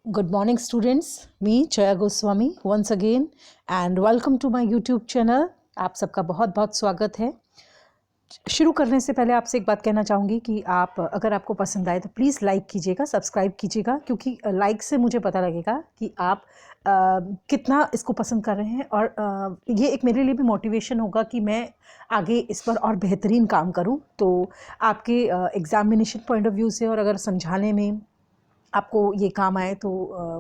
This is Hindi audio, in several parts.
Good morning students, me Jaya Goswami once again and welcome to my YouTube channel। आप सबका बहुत बहुत स्वागत है। शुरू करने से पहले आपसे एक बात कहना चाहूँगी कि आप अगर आपको पसंद आए तो प्लीज़ लाइक कीजिएगा, सब्सक्राइब कीजिएगा, क्योंकि लाइक से मुझे पता लगेगा कि आप कितना इसको पसंद कर रहे हैं और ये एक मेरे लिए भी मोटिवेशन होगा कि मैं आगे इस पर और बेहतरीन काम करूं। तो आपके एग्जामिनेशन पॉइंट ऑफ व्यू से और अगर समझाने में आपको ये काम आए तो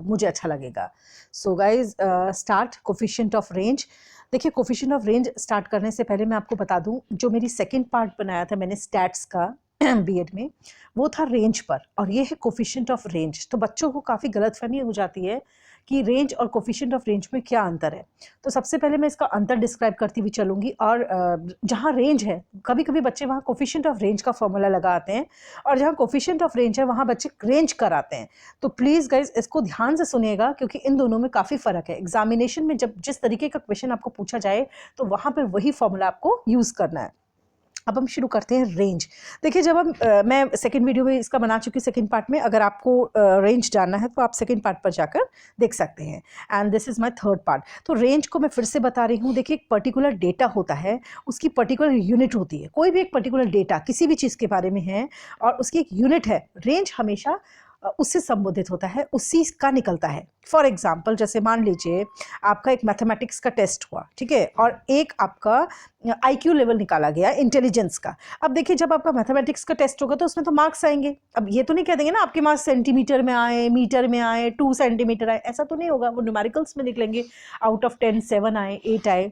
मुझे अच्छा लगेगा। So guys start coefficient of range. देखिए, कोफिशिएंट ऑफ रेंज स्टार्ट करने से पहले मैं आपको बता दूं, जो मेरी सेकंड पार्ट बनाया था मैंने स्टैट्स का बीएड में, वो था रेंज पर, और ये है कोफिशिएंट ऑफ रेंज। तो बच्चों को काफ़ी गलतफहमी हो जाती है कि रेंज और कोफिशिएंट ऑफ रेंज में क्या अंतर है। तो सबसे पहले मैं इसका अंतर डिस्क्राइब करती हुई चलूँगी, और जहाँ रेंज है कभी कभी बच्चे वहाँ कोफिशिएंट ऑफ रेंज का फॉर्मूला लगाते हैं, और जहाँ कोफिशिएंट ऑफ रेंज है वहाँ बच्चे रेंज कराते हैं। तो प्लीज़ गाइज इसको ध्यान से सुनिएगा, क्योंकि इन दोनों में काफ़ी फ़र्क है। एग्जामिनेशन में जब जिस तरीके का क्वेश्चन आपको पूछा जाए तो वहाँ पर वही फॉर्मूला आपको यूज़ करना है। अब हम शुरू करते हैं रेंज। देखिए, जब हम मैं सेकंड वीडियो में इसका बना चुकी हूँ सेकंड पार्ट में, अगर आपको रेंज जानना है तो आप सेकंड पार्ट पर जाकर देख सकते हैं। And this is my third part. तो रेंज को मैं फिर से बता रही हूँ। देखिए, एक पर्टिकुलर डेटा होता है, उसकी पर्टिकुलर यूनिट होती है। कोई भी एक पर्टिकुलर डेटा किसी भी चीज़ के बारे में है और उसकी एक यूनिट है। रेंज हमेशा उससे संबोधित होता है, उसी का निकलता है। फॉर एग्जाम्पल, जैसे मान लीजिए आपका एक मैथमेटिक्स का टेस्ट हुआ, ठीक है, और एक आपका आईक्यू लेवल निकाला गया इंटेलिजेंस का। अब देखिए, जब आपका मैथमेटिक्स का टेस्ट होगा तो उसमें तो मार्क्स आएंगे। अब ये तो नहीं कह देंगे ना आपके मार्क्स सेंटीमीटर में आए, मीटर में आए, 2 सेंटीमीटर आए, ऐसा तो नहीं होगा। वो न्यूमेरिकल्स में निकलेंगे, आउट ऑफ 10 7 आए, 8 आए।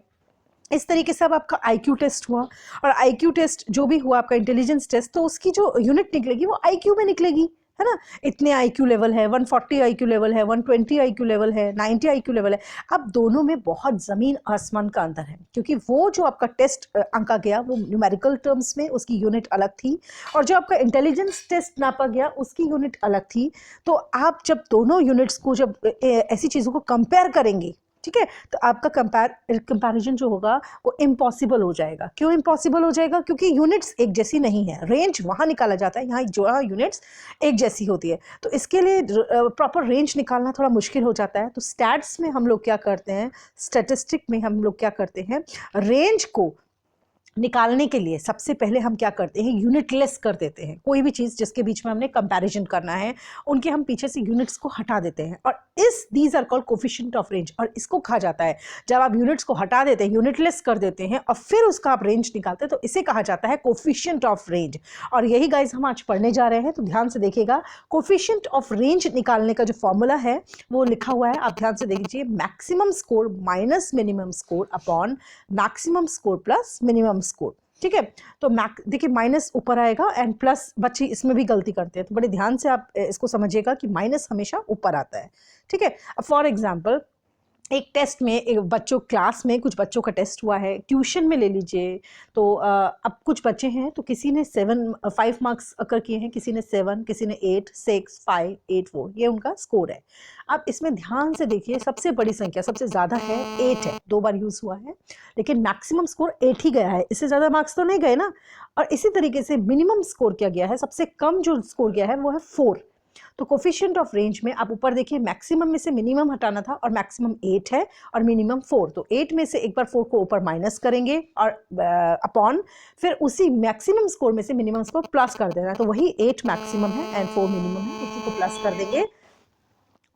इस तरीके से अब आपका आईक्यू टेस्ट हुआ, और आईक्यू टेस्ट जो भी हुआ आपका इंटेलिजेंस टेस्ट, तो उसकी जो यूनिट निकलेगी वो आईक्यू में निकलेगी, है ना। इतने आईक्यू लेवल है, 140 आईक्यू लेवल है, 120 आईक्यू लेवल है, 90 आईक्यू लेवल है। अब दोनों में बहुत ज़मीन आसमान का अंतर है, क्योंकि वो जो आपका टेस्ट आंका गया वो न्यूमेरिकल टर्म्स में उसकी यूनिट अलग थी, और जो आपका इंटेलिजेंस टेस्ट नापा गया उसकी यूनिट अलग थी। तो आप जब दोनों यूनिट्स को, जब ऐसी चीज़ों को कंपेयर करेंगे, ठीक है, तो आपका कंपैरिजन जो होगा वो इम्पॉसिबल हो जाएगा। क्यों इम्पॉसिबल हो जाएगा? क्योंकि यूनिट्स एक जैसी नहीं है। रेंज वहाँ निकाला जाता है, यहाँ जो यूनिट्स एक जैसी होती है। तो इसके लिए प्रॉपर रेंज निकालना थोड़ा मुश्किल हो जाता है। तो स्टैट्स में हम लोग क्या करते हैं, स्टैटिस्टिक में हम लोग क्या करते हैं, रेंज को निकालने के लिए सबसे पहले हम क्या करते हैं, यूनिटलेस कर देते हैं। कोई भी चीज़ जिसके बीच में हमने कंपैरिजन करना है, उनके हम पीछे से यूनिट्स को हटा देते हैं, और these are called coefficient of range. और इसको कहा जाता है, जब आप यूनिट्स को हटा देते हैं, यूनिटलेस कर देते हैं, और फिर उसका आप रेंज निकालते हैं, तो इसे कहा जाता है कोफिशिएंट ऑफ रेंज। और यही गाइज हम आज पढ़ने जा रहे हैं, तो ध्यान से देखिएगा। कोफिशिएंट ऑफ रेंज निकालने का जो फॉर्मूला है वो लिखा हुआ है, आप ध्यान से देखिए। Maximum score minus minimum score upon maximum score plus minimum score, ठीक है। तो देखिए, माइनस ऊपर आएगा एंड प्लस, बच्चे इसमें भी गलती करते हैं, तो बड़े ध्यान से आप इसको समझिएगा कि माइनस हमेशा ऊपर आता है, ठीक है। अब फॉर एग्जांपल, एक टेस्ट में, एक बच्चों क्लास में कुछ बच्चों का टेस्ट हुआ है, ट्यूशन में ले लीजिए। तो अब कुछ बच्चे हैं, तो किसी ने 5 मार्क्स अकर किए हैं, किसी ने 7, किसी ने 8, 6, 5, 8, 4, ये उनका स्कोर है। अब इसमें ध्यान से देखिए, सबसे बड़ी संख्या, सबसे ज़्यादा है 8 है, 2 बार यूज़ हुआ है, लेकिन मैक्सिमम स्कोर 8 ही गया है, इससे ज़्यादा मार्क्स तो नहीं गए ना। और इसी तरीके से मिनिमम स्कोर क्या गया है, सबसे कम जो स्कोर गया है वो है 4। तो कोफिशिएंट ऑफ रेंज में आप ऊपर देखिए, मैक्सिमम में से मिनिमम हटाना था, और मैक्सिमम 8 है और मिनिमम 4। तो 8 में से एक बार 4 को ऊपर माइनस करेंगे, और अपॉन फिर उसी मैक्सिमम स्कोर में से मिनिमम स्कोर प्लस कर देना है। तो वही 8 मैक्सिमम है एंड 4 मिनिमम है, उसी को प्लस कर देंगे।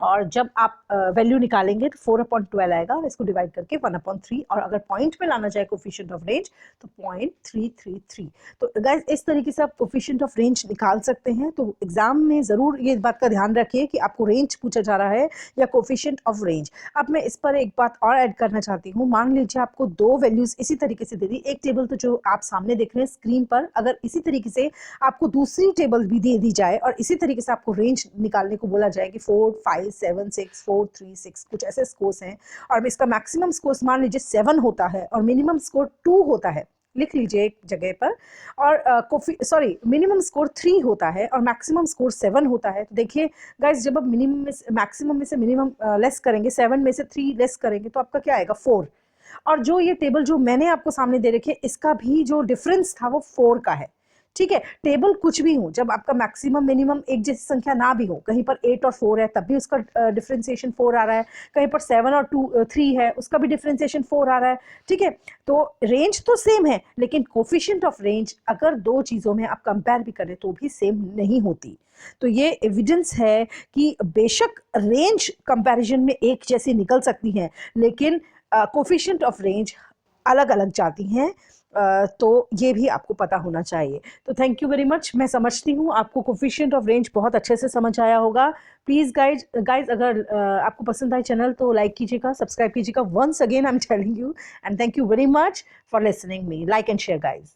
और जब आप वैल्यू निकालेंगे तो 4/12 आएगा, और इसको डिवाइड करके 1/3, और अगर पॉइंट में लाना चाहे कोफिशिएंट ऑफ रेंज तो 0.333। तो गाइस, इस तरीके से आप कोफिशिएंट ऑफ रेंज निकाल सकते हैं। तो एग्जाम में ज़रूर ये बात का ध्यान रखिए कि आपको रेंज पूछा जा रहा है या कोफिशिएंट ऑफ रेंज। अब मैं इस पर एक बात और ऐड करना चाहती हूँ। मान लीजिए आपको 2 वैल्यूज़ इसी तरीके से दे दी, एक टेबल तो जो आप सामने देख रहे हैं स्क्रीन पर, अगर इसी तरीके से आपको दूसरी टेबल भी दे दी जाए और इसी तरीके से आपको रेंज निकालने को बोला जाए कि 4, 5, 7, 6, 4, 3, 6, कुछ ऐसे स्कोर्स हैं, और इसका मैक्सिमम स्कोर मान लीजिए 7 होता है और मिनिमम स्कोर 2 होता है, लिख लीजिए एक जगह पर, और मिनिमम स्कोर 3 होता है और मैक्सिमम स्कोर 7 होता है। तो देखिए गाइस, जब आप मैक्सिमम में से मिनिमम लेस करेंगे, 7 में से 3 लेस करेंगे, तो आपका क्या आएगा, 4। और जो ये टेबल जो मैंने आपको सामने दे रखी है, इसका भी जो डिफरेंस था वो 4 का है, ठीक है। टेबल कुछ भी हो, जब आपका मैक्सिमम मिनिमम एक जैसी संख्या ना भी हो, कहीं पर 8 और 4 है तब भी उसका डिफ्रेंसिएशन 4 आ रहा है, कहीं पर 7 और 3 है उसका भी डिफ्रेंसिएशन 4 आ रहा है, ठीक है। तो रेंज तो सेम है, लेकिन कोफिशिएंट ऑफ रेंज अगर दो चीज़ों में आप कंपेयर भी करें तो भी सेम नहीं होती। तो ये एविडेंस है कि बेशक रेंज कंपैरिजन में एक जैसी निकल सकती हैं, लेकिन कोफिशिएंट ऑफ रेंज अलग अलग जाती हैं। तो ये भी आपको पता होना चाहिए। तो थैंक यू वेरी मच। मैं समझती हूँ आपको कोफिशिएंट ऑफ रेंज बहुत अच्छे से समझ आया होगा। प्लीज़ गाइज अगर आपको पसंद आए चैनल तो लाइक कीजिएगा, सब्सक्राइब कीजिएगा। Once again I am telling you, and thank you very much for listening me. Like and share guys.